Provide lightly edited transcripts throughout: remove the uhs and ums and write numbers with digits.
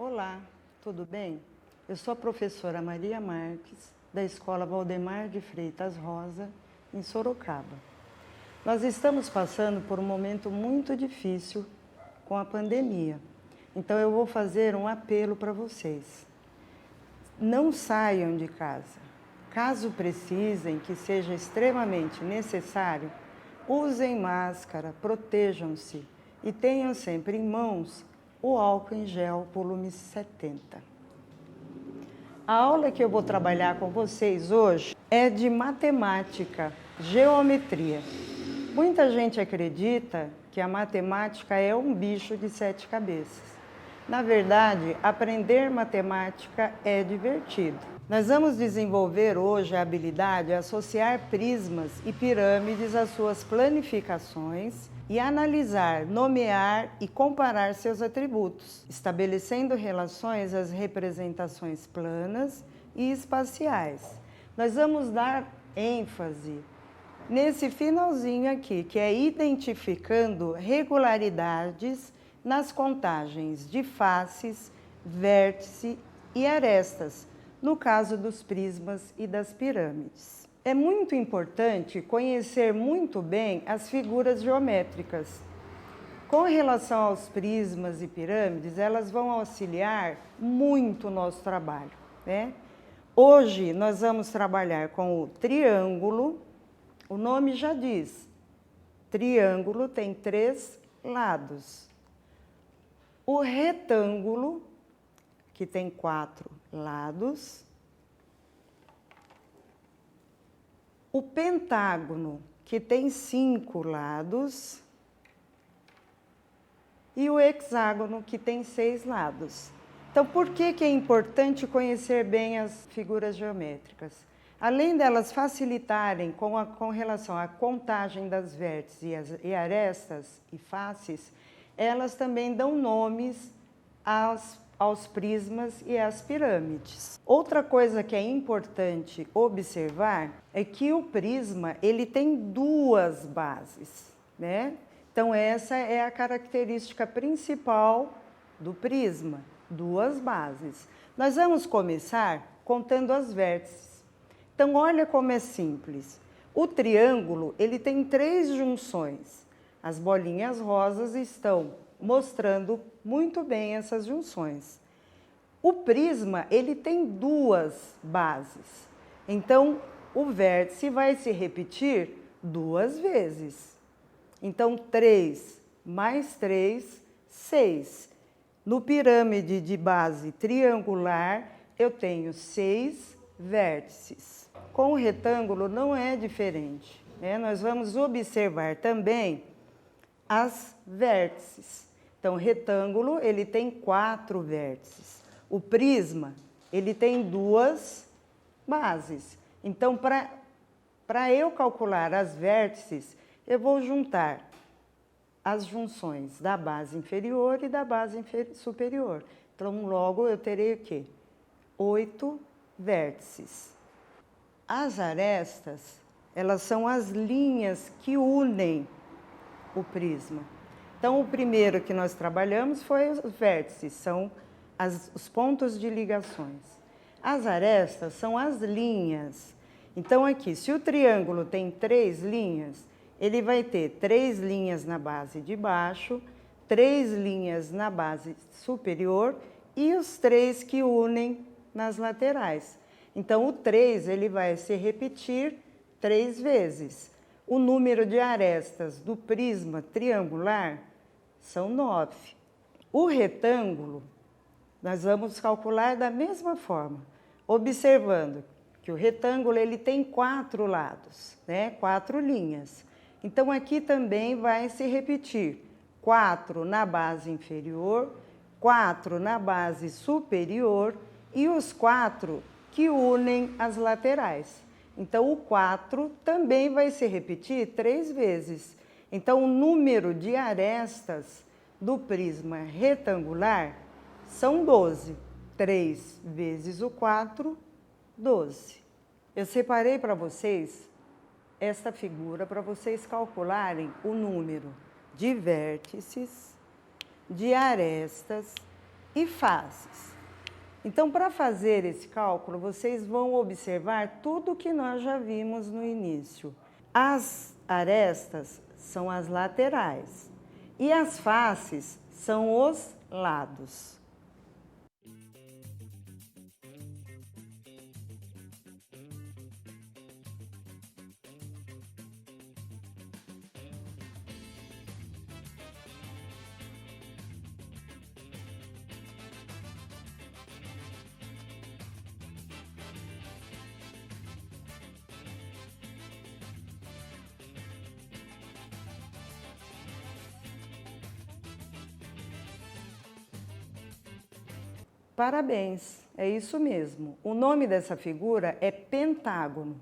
Olá, tudo bem? Eu sou a professora Maria Marques, da Escola Valdemar de Freitas Rosa, em Sorocaba. Nós estamos passando por um momento muito difícil com a pandemia, então eu vou fazer um apelo para vocês. Não saiam de casa. Caso precisem, que seja extremamente necessário, usem máscara, protejam-se e tenham sempre em mãos o álcool em gel volume 70. A aula que eu vou trabalhar com vocês hoje é de matemática, geometria. Muita gente acredita que a matemática é um bicho de 7 cabeças. Na verdade, aprender matemática é divertido. Nós vamos desenvolver hoje a habilidade de associar prismas e pirâmides às suas planificações e analisar, nomear e comparar seus atributos, estabelecendo relações às representações planas e espaciais. Nós vamos dar ênfase nesse finalzinho aqui, que é identificando regularidades nas contagens de faces, vértice e arestas, no caso dos prismas e das pirâmides. É muito importante conhecer muito bem as figuras geométricas. Com relação aos prismas e pirâmides, elas vão auxiliar muito o nosso trabalho, né? Hoje nós vamos trabalhar com o triângulo. O nome já diz, triângulo tem 3 lados. O retângulo, que tem 4 lados. O pentágono, que tem 5 lados. E o hexágono, que tem 6 lados. Então, por que é importante conhecer bem as figuras geométricas? Além delas facilitarem com relação à contagem das vértices e arestas e faces, elas também dão nomes aos prismas e às pirâmides. Outra coisa que é importante observar é que o prisma ele tem 2 bases, né? Então essa é a característica principal do prisma, 2 bases. Nós vamos começar contando as vértices. Então olha como é simples. O triângulo ele tem 3 junções. As bolinhas rosas estão mostrando muito bem essas junções. O prisma, ele tem 2 bases. Então, o vértice vai se repetir 2 vezes. Então, 3 mais 3, 6. No pirâmide de base triangular, eu tenho 6 vértices. Com o retângulo não é diferente, né? Nós vamos observar também as vértices. Então, o retângulo, ele tem 4 vértices. O prisma, ele tem 2 bases. Então, para eu calcular as vértices, eu vou juntar as junções da base inferior e da base superior. Então, logo, eu terei o quê? 8 vértices. As arestas, elas são as linhas que unem o prisma. Então, o primeiro que nós trabalhamos foi os vértices, são os pontos de ligações. As arestas são as linhas. Então, aqui, se o triângulo tem 3 linhas, ele vai ter 3 linhas na base de baixo, 3 linhas na base superior e os 3 que unem nas laterais. Então, o 3 ele vai se repetir 3 vezes. O número de arestas do prisma triangular são 9. O retângulo, nós vamos calcular da mesma forma, observando que o retângulo ele tem 4 lados, né? 4 linhas. Então, aqui também vai se repetir 4 na base inferior, 4 na base superior e os 4 que unem as laterais. Então, o 4 também vai se repetir 3 vezes. Então, o número de arestas do prisma retangular são 12. 3 vezes o 4, 12. Eu separei para vocês esta figura para vocês calcularem o número de vértices, de arestas e faces. Então, para fazer esse cálculo, vocês vão observar tudo que nós já vimos no início. As arestas são as laterais e as faces são os lados. Parabéns, é isso mesmo. O nome dessa figura é pentágono.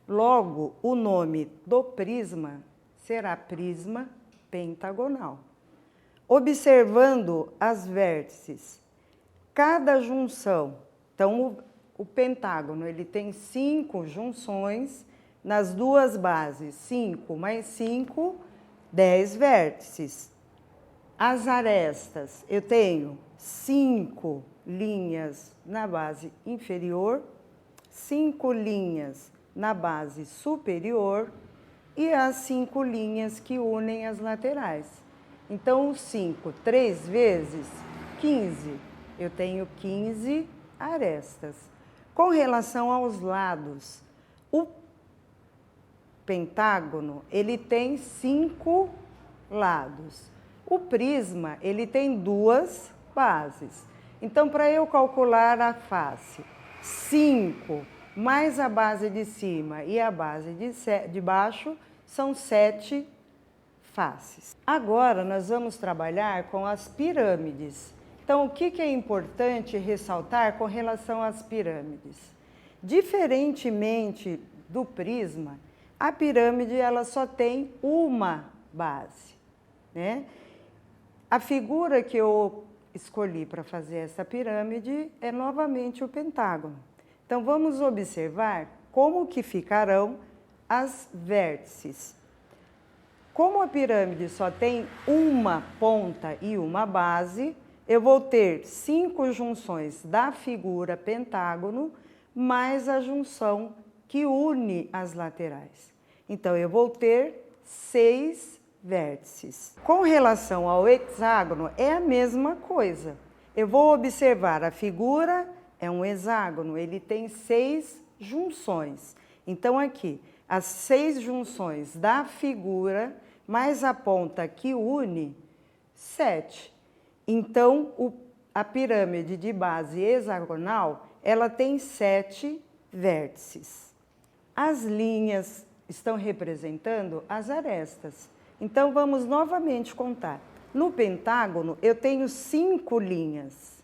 Logo, o nome do prisma será prisma pentagonal. Observando as vértices, cada junção, então o pentágono ele tem 5 junções nas duas bases, 5 mais 5, 10 vértices. As arestas, eu tenho 5 linhas na base inferior, 5 linhas na base superior e as 5 linhas que unem as laterais. Então, o 5, 3 vezes 15, eu tenho 15 arestas. Com relação aos lados, o pentágono, ele tem 5 lados. O prisma, ele tem 2 bases. Então, para eu calcular a face, 5 mais a base de cima e a base de baixo são 7 faces. Agora, nós vamos trabalhar com as pirâmides. Então, o que é importante ressaltar com relação às pirâmides? Diferentemente do prisma, a pirâmide ela só tem uma base, né? A figura que eu escolhi para fazer essa pirâmide é novamente o pentágono. Então, vamos observar como que ficarão as vértices. Como a pirâmide só tem uma ponta e uma base, eu vou ter 5 junções da figura pentágono, mais a junção que une as laterais. Então, eu vou ter 6 vértices. Com relação ao hexágono, é a mesma coisa. Eu vou observar a figura, é um hexágono, ele tem 6 junções. Então, aqui, as 6 junções da figura, mais a ponta que une, 7. Então, a pirâmide de base hexagonal, ela tem 7 vértices. As linhas estão representando as arestas. Então, vamos novamente contar. No pentágono, eu tenho 5 linhas,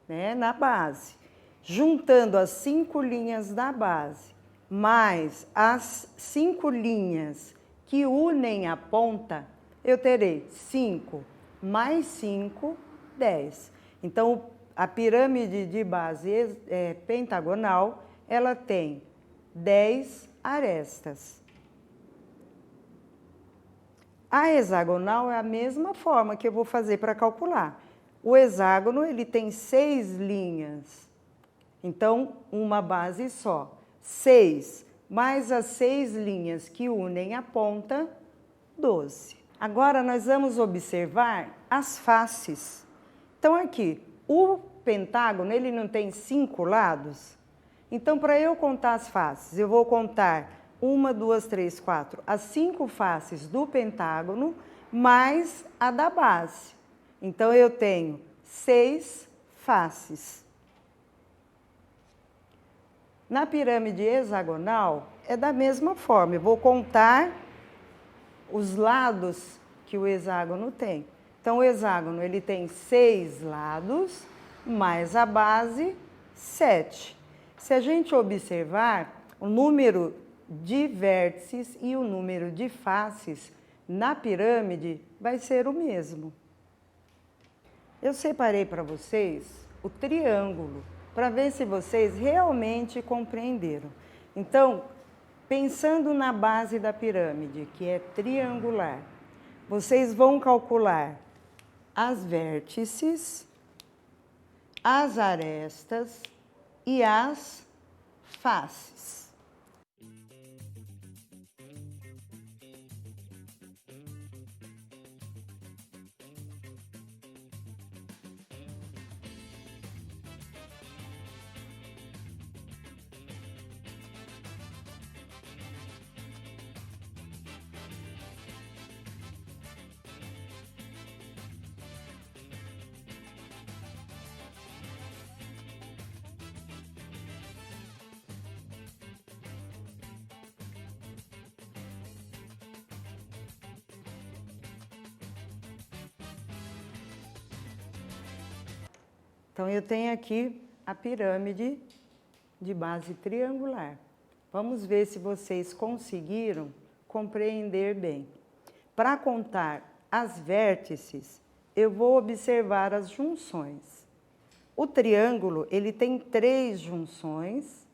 né, na base. Juntando as 5 linhas da base, mais as 5 linhas que unem a ponta, eu terei 5 mais 5, 10. Então, a pirâmide de base pentagonal, ela tem 10 arestas. A hexagonal é a mesma forma que eu vou fazer para calcular. O hexágono, ele tem 6 linhas. Então, uma base só. 6 mais as 6 linhas que unem a ponta, 12. Agora, nós vamos observar as faces. Então, aqui, o pentágono, ele não tem 5 lados? Então, para eu contar as faces, eu vou contar 1, 2, 3, 4, as 5 faces do pentágono, mais a da base. Então, eu tenho 6 faces. Na pirâmide hexagonal, é da mesma forma. Eu vou contar os lados que o hexágono tem. Então, o hexágono ele tem 6 lados, mais a base, 7. Se a gente observar, o número de vértices e o número de faces na pirâmide vai ser o mesmo. Eu separei para vocês o triângulo, para ver se vocês realmente compreenderam. Então, pensando na base da pirâmide, que é triangular, vocês vão calcular as vértices as arestas e as faces. Então, eu tenho aqui a pirâmide de base triangular. Vamos ver se vocês conseguiram compreender bem. Para contar as vértices, eu vou observar as junções. O triângulo, ele tem 3 junções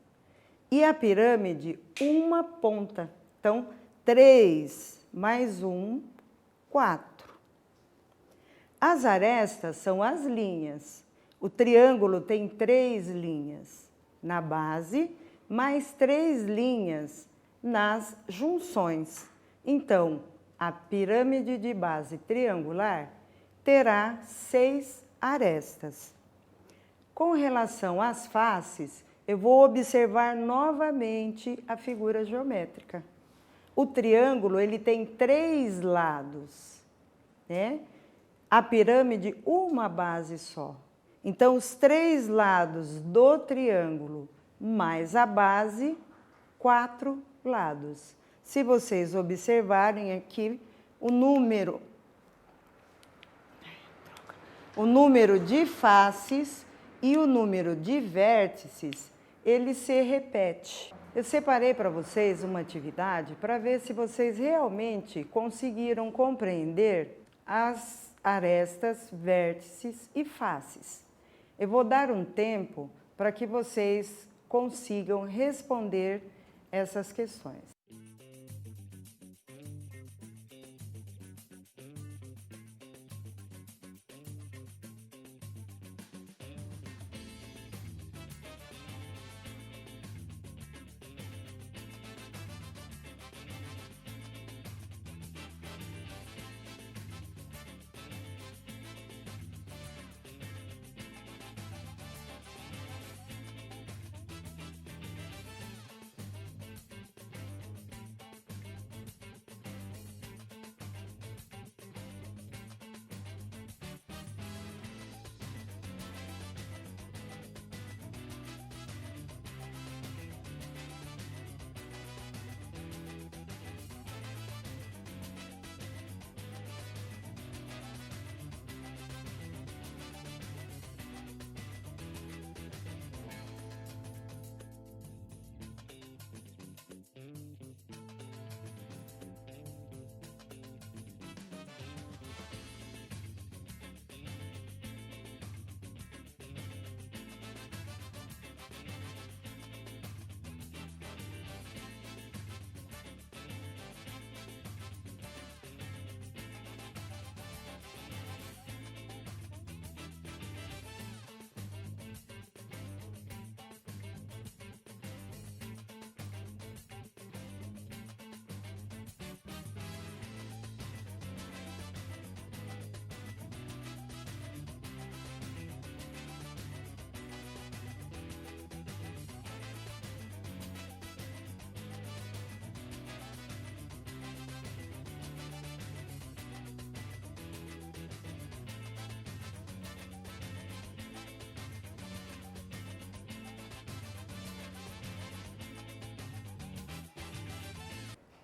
e a pirâmide, uma ponta. Então, 3 mais 1, 4. As arestas são as linhas. O triângulo tem 3 linhas na base, mais 3 linhas nas junções. Então, a pirâmide de base triangular terá 6 arestas. Com relação às faces, eu vou observar novamente a figura geométrica. O triângulo, ele tem 3 lados, né? A pirâmide, uma base só. Então, os 3 lados do triângulo mais a base, 4 lados. Se vocês observarem aqui, o número de faces e o número de vértices, ele se repete. Eu separei para vocês uma atividade para ver se vocês realmente conseguiram compreender as arestas, vértices e faces. Eu vou dar um tempo para que vocês consigam responder essas questões.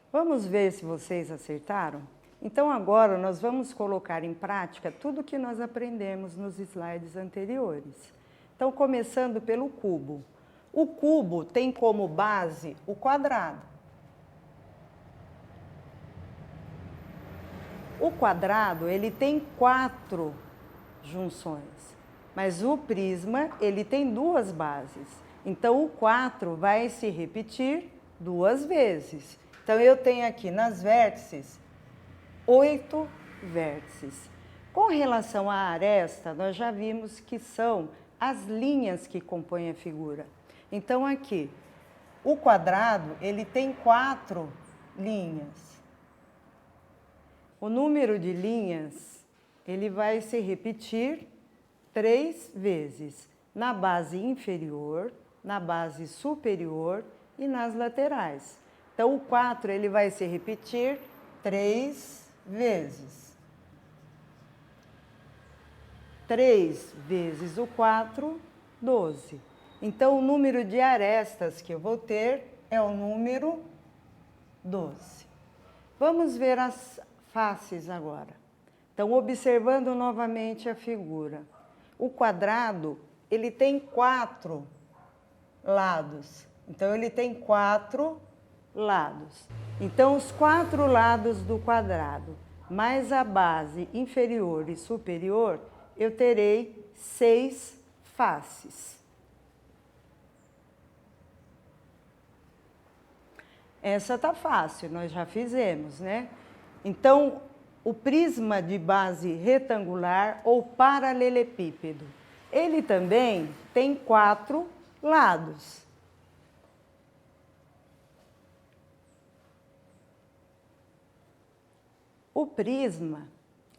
Vamos ver se vocês acertaram? Então agora nós vamos colocar em prática tudo que nós aprendemos nos slides anteriores. Então começando pelo cubo. O cubo tem como base o quadrado. O quadrado, ele tem 4 junções, mas o prisma, ele tem 2 bases. Então o 4 vai se repetir 2 vezes. Então, eu tenho aqui nas vértices 8 vértices. Com relação à aresta, nós já vimos que são as linhas que compõem a figura. Então, aqui, o quadrado, ele tem 4 linhas. O número de linhas, ele vai se repetir 3 vezes, na base inferior, na base superior e nas laterais. Então, o 4, ele vai se repetir 3 vezes. 3 vezes o 4, 12. Então, o número de arestas que eu vou ter é o número 12. Vamos ver as faces agora. Então, observando novamente a figura. O quadrado, ele tem 4 lados. Então, ele tem 4 lados. Então, os 4 lados do quadrado, mais a base inferior e superior, eu terei 6 faces. Essa tá fácil, nós já fizemos, né? Então, o prisma de base retangular ou paralelepípedo, ele também tem 4 lados. O prisma,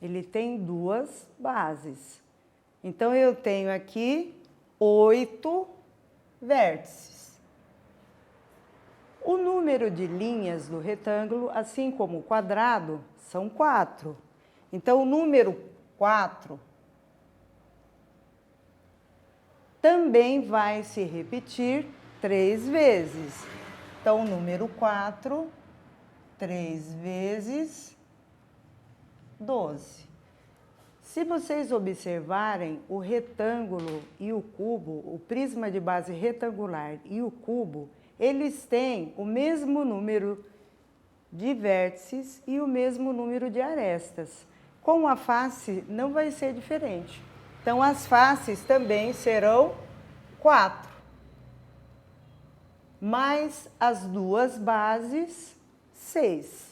ele tem 2 bases. Então, eu tenho aqui 8 vértices. O número de linhas do retângulo, assim como o quadrado, são 4. Então, o número 4 também vai se repetir 3 vezes. Então, o número 4, 3 vezes 12. Se vocês observarem o retângulo e o cubo, o prisma de base retangular e o cubo, eles têm o mesmo número de vértices e o mesmo número de arestas. Com a face não vai ser diferente. Então, as faces também serão 4. Mais as 2 bases, 6.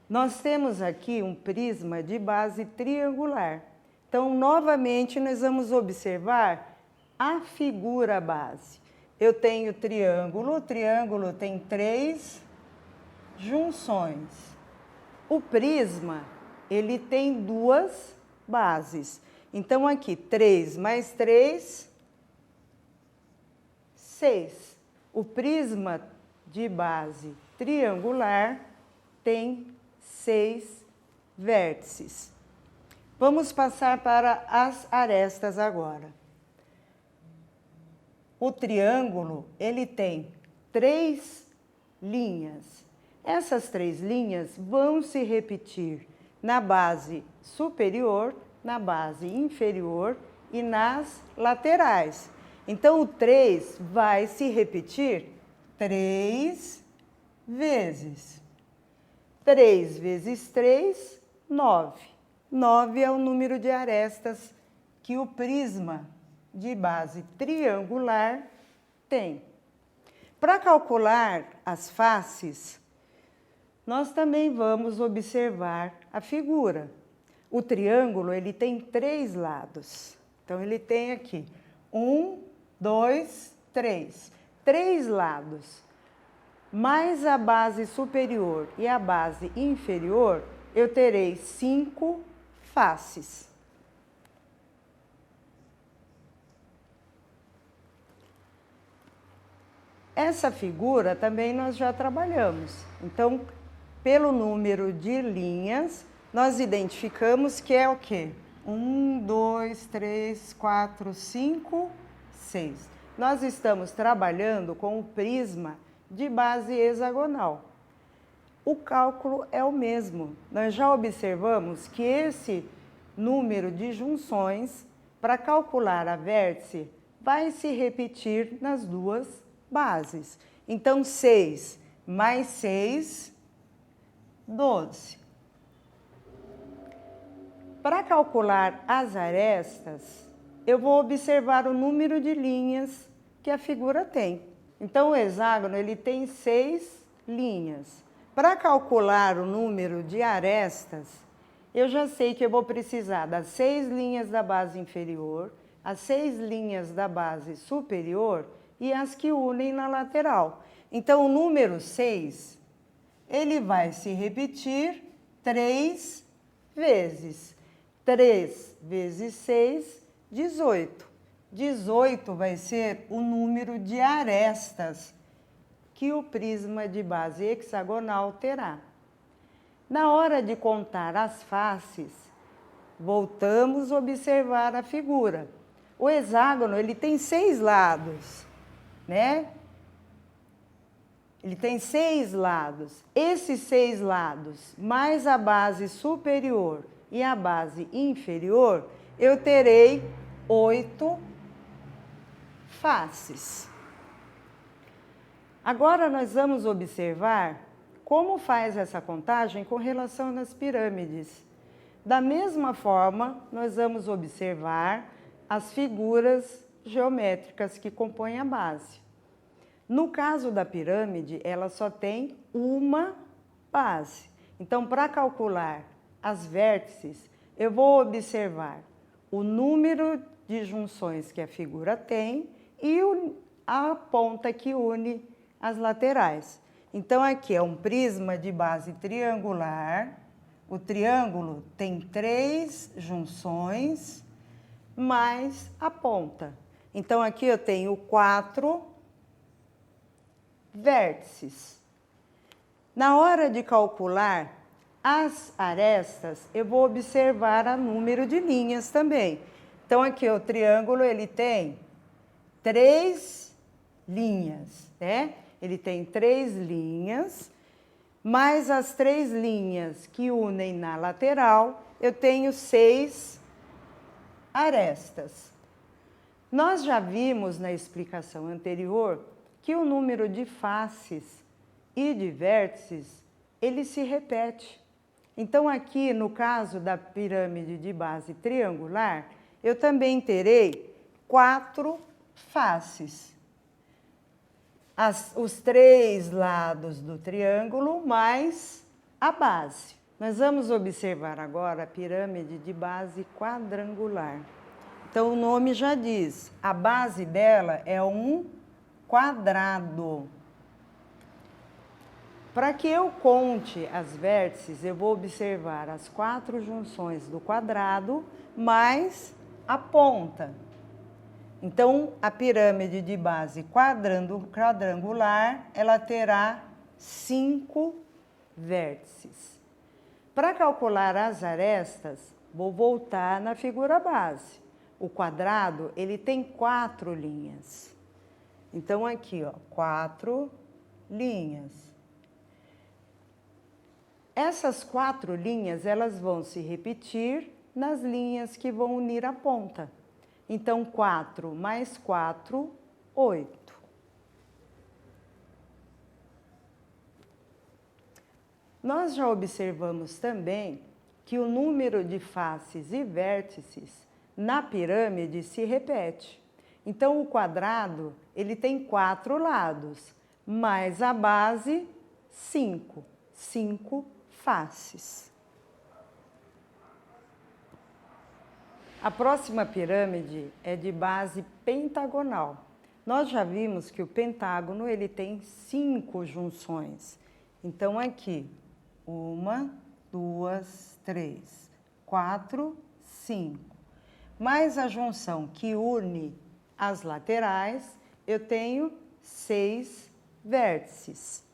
Nós temos aqui um prisma de base triangular. Então, novamente, nós vamos observar a figura base. Eu tenho triângulo, o triângulo tem 3 junções. O prisma, ele tem 2 bases. Então, aqui, 3 mais 3, 6. O prisma de base triangular tem 6 vértices. Vamos passar para as arestas agora. O triângulo, ele tem 3 linhas. Essas 3 linhas vão se repetir na base superior, na base inferior e nas laterais. Então, o 3 vai se repetir 3 vezes. 3 vezes 3, 9. 9 é o número de arestas que o prisma de base triangular tem. Para calcular as faces, nós também vamos observar a figura. O triângulo, ele tem 3 lados. Então, ele tem aqui 1, 2, 3. 3 lados. Mais a base superior e a base inferior, eu terei 5 faces. Essa figura também nós já trabalhamos. Então, pelo número de linhas, nós identificamos que é o quê? 1, 2, 3, 4, 5, 6. Nós estamos trabalhando com o prisma de base hexagonal. O cálculo é o mesmo. Nós já observamos que esse número de junções, para calcular a vértice, vai se repetir nas 2 bases. Então, 6 mais 6, 12. Para calcular as arestas, eu vou observar o número de linhas que a figura tem. Então, o hexágono, ele tem 6 linhas. Para calcular o número de arestas, eu já sei que eu vou precisar das 6 linhas da base inferior, as 6 linhas da base superior e as que unem na lateral. Então, o número 6, ele vai se repetir 3 vezes. 3 vezes 6, 18. 18 vai ser o número de arestas que o prisma de base hexagonal terá. Na hora de contar as faces, voltamos a observar a figura. O hexágono, ele tem 6 lados, né? Ele tem 6 lados. Esses 6 lados, mais a base superior e a base inferior, eu terei 8 faces. Agora nós vamos observar como faz essa contagem com relação nas pirâmides. Da mesma forma, nós vamos observar as figuras geométricas que compõem a base. No caso da pirâmide, ela só tem uma base. Então, para calcular as vértices, eu vou observar o número de junções que a figura tem e a ponta que une as laterais. Então, aqui é um prisma de base triangular. O triângulo tem 3 junções, mais a ponta. Então, aqui eu tenho 4 vértices. Na hora de calcular as arestas, eu vou observar o número de linhas também. Então, aqui o triângulo, ele tem 3 linhas, né? Ele tem 3 linhas, mais as 3 linhas que unem na lateral, eu tenho 6 arestas. Nós já vimos na explicação anterior que o número de faces e de vértices, ele se repete. Então, aqui no caso da pirâmide de base triangular, eu também terei 4 faces. Os 3 lados do triângulo mais a base. Nós vamos observar agora a pirâmide de base quadrangular. Então, o nome já diz, a base dela é um quadrado. Para que eu conte as vértices, eu vou observar as 4 junções do quadrado mais a ponta. Então, a pirâmide de base quadrangular, ela terá 5 vértices. Para calcular as arestas, vou voltar na figura base. O quadrado, ele tem 4 linhas. Então, aqui, ó, 4 linhas. Essas 4 linhas, elas vão se repetir nas linhas que vão unir a ponta. Então, 4 mais 4, 8. Nós já observamos também que o número de faces e vértices na pirâmide se repete. Então, o quadrado, ele tem 4 lados, mais a base, 5. 5 faces. A próxima pirâmide é de base pentagonal. Nós já vimos que o pentágono, ele tem 5 junções. Então, aqui, 1, 2, 3, 4, 5. Mais a junção que une as laterais, eu tenho 6 vértices.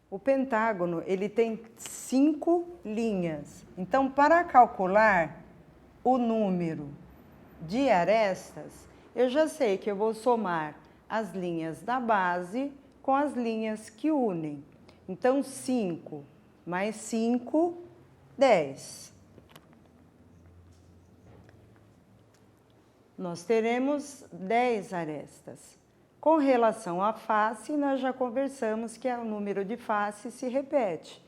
O pentágono, ele tem 5 linhas. Então, para calcular o número de arestas, eu já sei que eu vou somar as linhas da base com as linhas que unem. Então, 5 mais 5, 10. Nós teremos 10 arestas. Com relação à face, nós já conversamos que o número de faces se repete.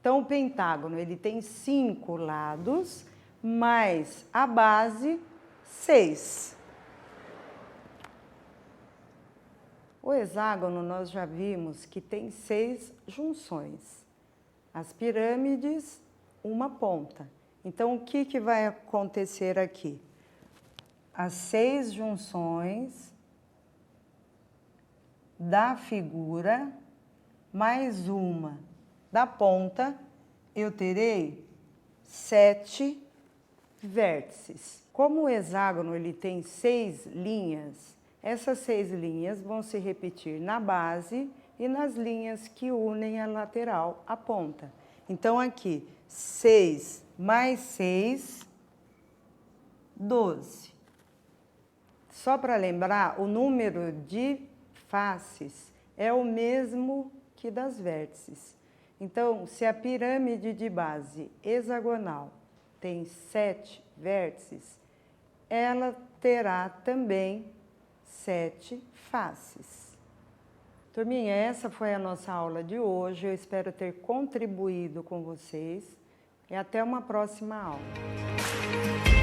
Então, o pentágono, ele tem 5 lados, mais a base, 6. O hexágono, nós já vimos que tem 6 junções. As pirâmides, uma ponta. Então, o que vai acontecer aqui? As 6 junções da figura, mais uma da ponta, eu terei 7 vértices. Como o hexágono ele tem 6 linhas, essas 6 linhas vão se repetir na base e nas linhas que unem a lateral à ponta. Então, aqui, 6 mais 6, 12. Só para lembrar, o número de faces é o mesmo que das vértices. Então, se a pirâmide de base hexagonal tem 7 vértices, ela terá também 7 faces. Turminha, essa foi a nossa aula de hoje. Eu espero ter contribuído com vocês e até uma próxima aula.